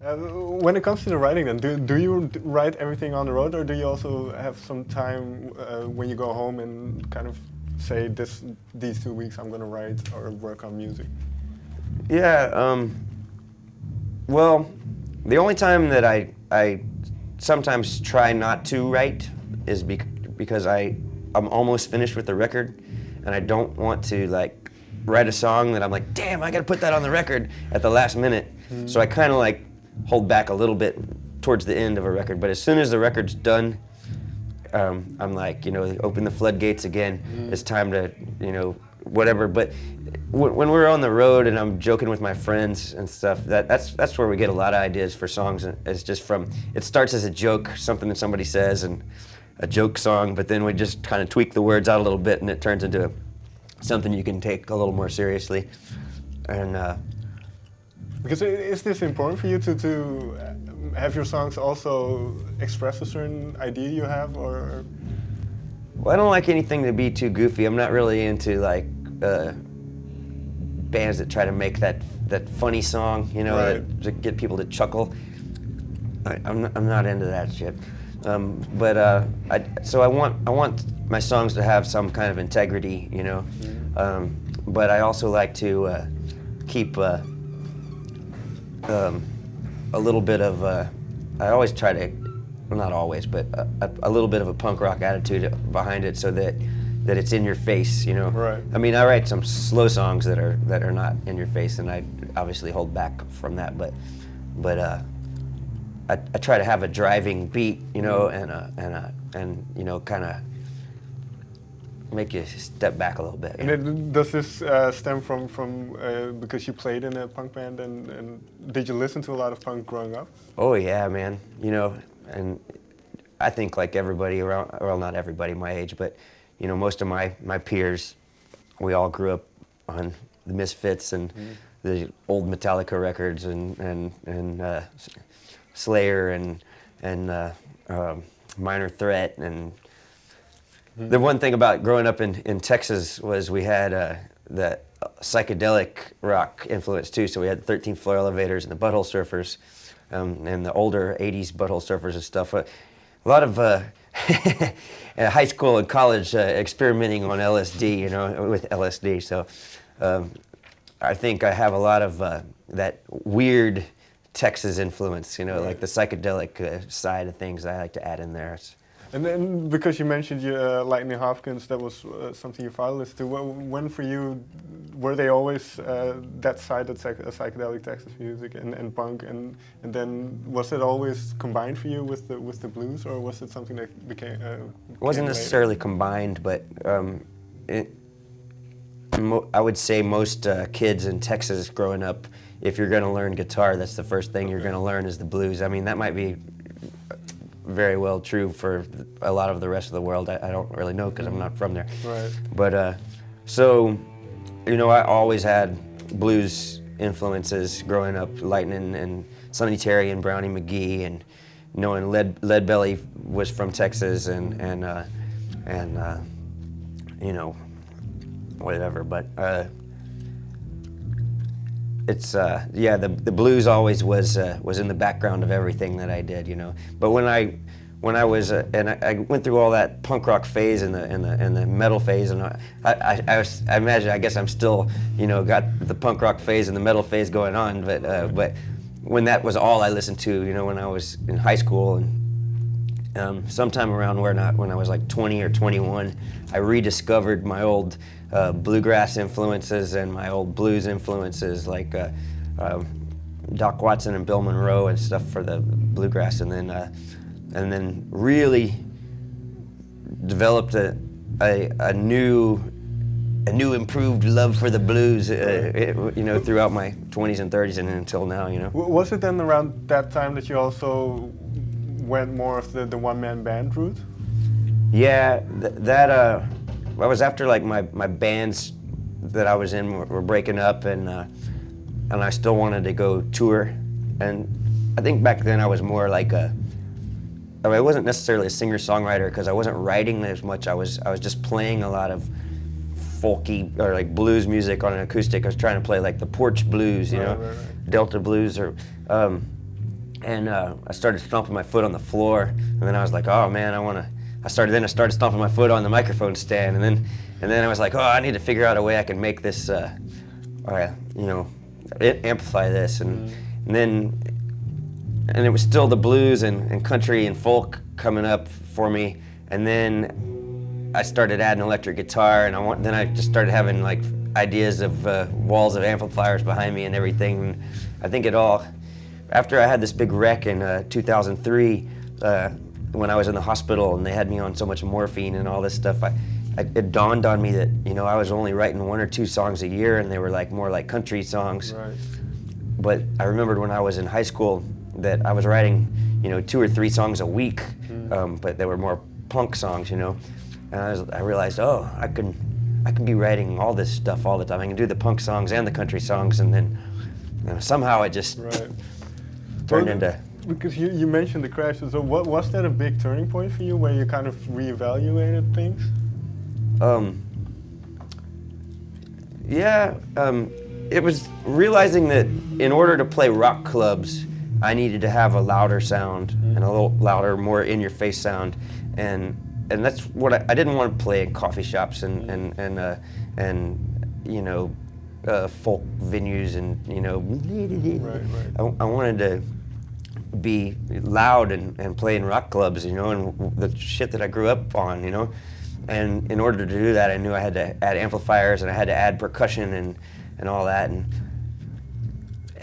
When it comes to the writing, then, do you write everything on the road, or do you also have some time when you go home and kind of say these 2 weeks I'm going to write or work on music? Yeah. Well, the only time that I sometimes try not to write is because I'm almost finished with the record, and I don't want to like write a song that I'm like, damn, I got to put that on the record at the last minute. So I kind of like hold back a little bit towards the end of a record, but as soon as the record's done, I'm like, open the floodgates again. It's time to, whatever. But when we're on the road and I'm joking with my friends and stuff, that's where we get a lot of ideas for songs. It's just it starts as a joke, something that somebody says, and a joke song, but then we just kind of tweak the words out a little bit, and it turns into something you can take a little more seriously. And because is this important for you to have your songs also express a certain idea you have, or? Well, I don't like anything to be too goofy. I'm not really into like bands that try to make that funny song, Right. to get people to chuckle. I'm not into that shit. So I want my songs to have some kind of integrity, but I also like to keep a little bit of I always try to, well, not always, but a little bit of a punk rock attitude behind it, so that it's in your face, Right. I mean, I write some slow songs that are not in your face, and I obviously hold back from that, but I try to have a driving beat, and kind of make you step back a little bit. And does this stem from because you played in a punk band, and did you listen to a lot of punk growing up? Oh yeah, man. And I think like everybody around, well, not everybody my age, but most of my peers, we all grew up on the Misfits and the old Metallica records and Slayer and Minor Threat. And the one thing about growing up in Texas was we had the psychedelic rock influence too. So we had the 13th Floor Elevators and the Butthole Surfers, and the older 80s Butthole Surfers and stuff. A lot of high school and college experimenting on LSD, with LSD. So I think I have a lot of that weird Texas influence, Right. like the psychedelic side of things I like to add in there. And then, because you mentioned Lightning Hopkins, that was something your father listened to. When for you, were they always that side of psychedelic Texas music and punk, and then was it always combined for you with the blues, or was it something that became? It wasn't necessarily combined, but I would say most kids in Texas growing up, if you're going to learn guitar, that's the first thing you're going to learn is the blues. I mean, that might be very well true for a lot of the rest of the world. I don't really know because I'm not from there. Right. But so, I always had blues influences growing up, Lightning and Sonny Terry and Brownie McGee, and knowing Leadbelly was from Texas and whatever. But it's the blues always was in the background of everything that I did, But when I was and I went through all that punk rock phase and the metal phase, and I imagine, I guess I'm still got the punk rock phase and the metal phase going on, but when that was all I listened to, when I was in high school, and sometime around when I was like 20 or 21, I rediscovered my old bluegrass influences and my old blues influences, like Doc Watson and Bill Monroe and stuff for the bluegrass, and then really developed a new improved love for the blues, throughout my 20s and 30s and until now, Was it then around that time that you also went more of the one-man band route? Yeah, that was after like my bands that I was in were breaking up, and I still wanted to go tour, and I think back then I was more like I wasn't necessarily a singer-songwriter because I wasn't writing as much. I was just playing a lot of folky or like blues music on an acoustic. I was trying to play like the porch blues, Right. Delta blues, or and I started stomping my foot on the floor, and then I was like, oh man, I started stomping my foot on the microphone stand, and then I was like, oh, I need to figure out a way I can make this, you know, amplify this, and it was still the blues and country and folk coming up for me, and then I started adding electric guitar, and then I just started having like ideas of walls of amplifiers behind me and everything. And I think it all, after I had this big wreck in 2003, when I was in the hospital and they had me on so much morphine and all this stuff, it dawned on me that, you know, I was only writing 1 or 2 songs a year, and they were like more like country songs. Right. But I remembered when I was in high school that I was writing, you know, 2 or 3 songs a week, but they were more punk songs, you know. And I realized, oh, I can be writing all this stuff all the time. I can do the punk songs and the country songs, and then, you know, somehow it just turned into. Because you mentioned the crash, so was that a big turning point for you, where you kind of reevaluated things? Yeah, it was realizing that in order to play rock clubs, I needed to have a louder sound and a little louder, more in-your-face sound, and that's what I didn't want to play in coffee shops and you know, folk venues, and you know, I wanted to be loud and play in rock clubs, you know, and the shit that I grew up on, you know. And in order to do that, I knew I had to add amplifiers, and I had to add percussion and all that. And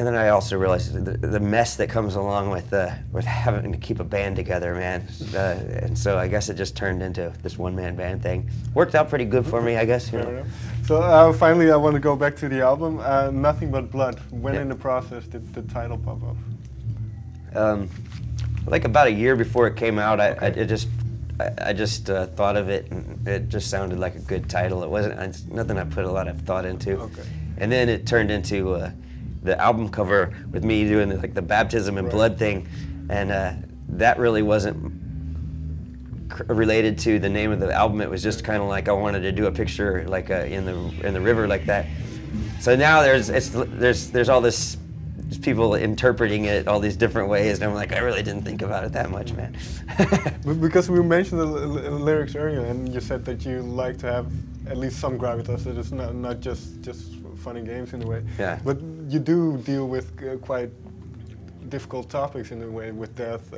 then I also realized the mess that comes along with having to keep a band together, man. And so I guess it just turned into this one-man band thing. Worked out pretty good for me, I guess. You know. So finally, I want to go back to the album, Nothing But Blood. When in the process did the title pop up? Like about a year before it came out, I just thought of it, and it just sounded like a good title. It wasn't nothing I put a lot of thought into. Okay. And then it turned into the album cover with me doing the baptism in blood thing, and that really wasn't related to the name of the album. It was just kind of like I wanted to do a picture like in the river like that. So now there's all this. There's people interpreting it all these different ways, and I'm like, I really didn't think about it that much, man. Because we mentioned the lyrics earlier, and you said that you like to have at least some gravitas, that it's not just fun and games in a way. Yeah. But you do deal with quite difficult topics in a way, with death,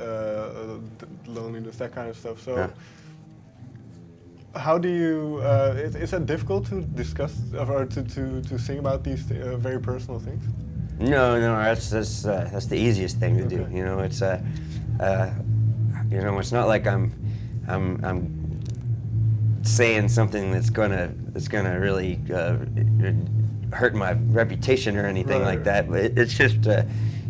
loneliness, that kind of stuff. So, how do you? Is that difficult to discuss or to sing about these very personal things? No, that's the easiest thing to do. You know, it's you know, it's not like I'm saying something that's gonna really hurt my reputation or anything like that. But it's just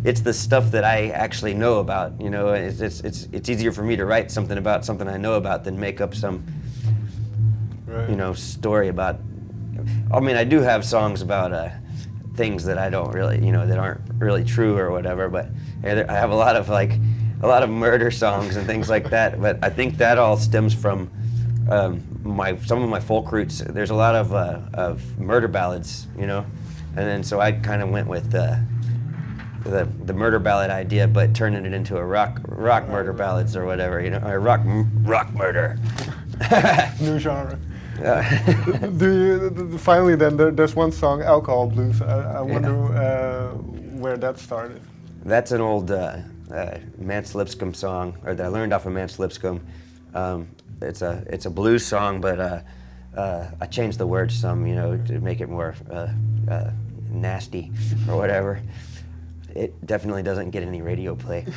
it's the stuff that I actually know about. You know, it's easier for me to write something about something I know about than make up some you know, story about. I mean, I do have songs about things that I don't really, you know, that aren't really true or whatever, but I have a lot of murder songs and things like that. But I think that all stems from some of my folk roots. There's a lot of murder ballads, you know, and then so I kind of went with the murder ballad idea, but turning it into a rock murder ballads or whatever, you know, or rock murder. New genre. Finally then, there's one song, Alcohol Blues. I wonder where that started. That's an old Mance Lipscomb song, or that I learned off of Mance Lipscomb. It's a blues song, but I changed the words some, you know, to make it more nasty or whatever. It definitely doesn't get any radio play.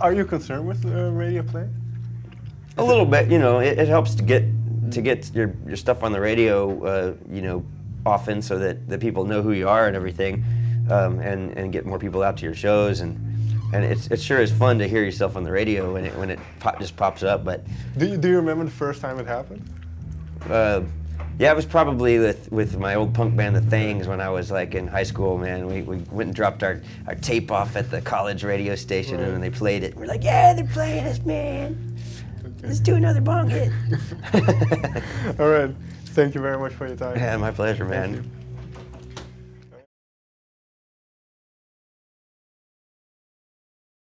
Are you concerned with radio play? A little bit, you know. It helps to get your stuff on the radio, you know, often, so that the people know who you are and everything, and get more people out to your shows, and it sure is fun to hear yourself on the radio when it just pops up. But do you remember the first time it happened? Yeah, it was probably with my old punk band, The Things, when I was like in high school, man. We went and dropped our tape off at the college radio station, and then they played it. We're like, yeah, they're playing us, man. Let's do another bong hit. All right. Thank you very much for your time. Yeah, my pleasure, man.